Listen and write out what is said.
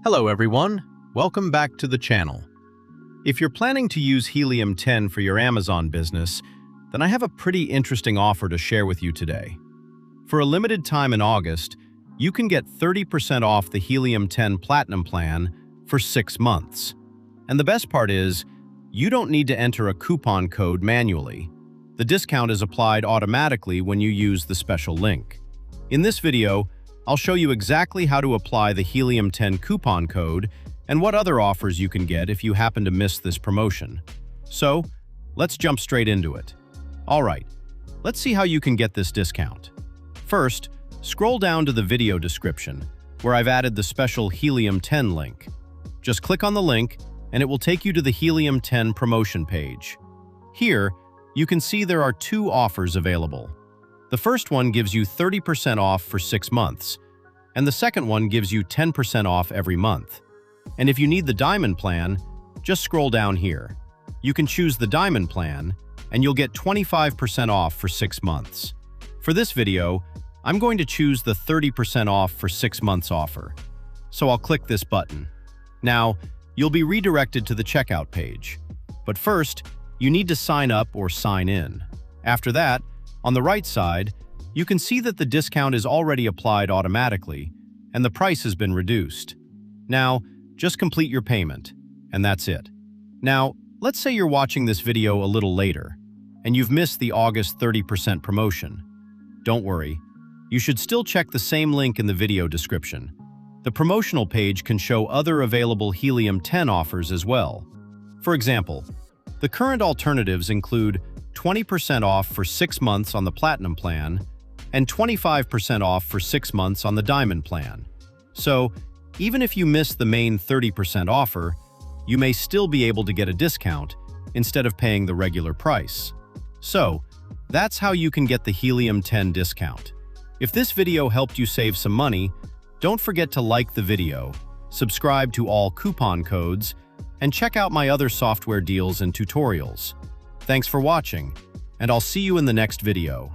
Hello everyone, welcome back to the channel. If you're planning to use Helium 10 for your Amazon business, then I have a pretty interesting offer to share with you today. For a limited time in August, you can get 30% off the Helium 10 Platinum plan for 6 months. And the best part is, you don't need to enter a coupon code manually. The discount is applied automatically when you use the special link. In this video, I'll show you exactly how to apply the Helium 10 coupon code and what other offers you can get if you happen to miss this promotion. So, let's jump straight into it. Alright, let's see how you can get this discount. First, scroll down to the video description, where I've added the special Helium 10 link. Just click on the link, and it will take you to the Helium 10 promotion page. Here, you can see there are 2 offers available. The first one gives you 30% off for 6 months, and the second one gives you 10% off every month. And if you need the Diamond plan, just scroll down here. You can choose the Diamond plan, and you'll get 25% off for 6 months. For this video, I'm going to choose the 30% off for 6 months offer. So I'll click this button. Now, you'll be redirected to the checkout page. But first, you need to sign up or sign in. After that, on the right side, you can see that the discount is already applied automatically, and the price has been reduced. Now, just complete your payment, and that's it. Now, let's say you're watching this video a little later, and you've missed the August 30% promotion. Don't worry, you should still check the same link in the video description. The promotional page can show other available Helium 10 offers as well. For example, the current alternatives include 20% off for 6 months on the Platinum plan, and 25% off for 6 months on the Diamond plan. So, even if you miss the main 30% offer, you may still be able to get a discount instead of paying the regular price. So, that's how you can get the Helium 10 discount. If this video helped you save some money, don't forget to like the video, subscribe to all coupon codes, and check out my other software deals and tutorials. Thanks for watching, and I'll see you in the next video.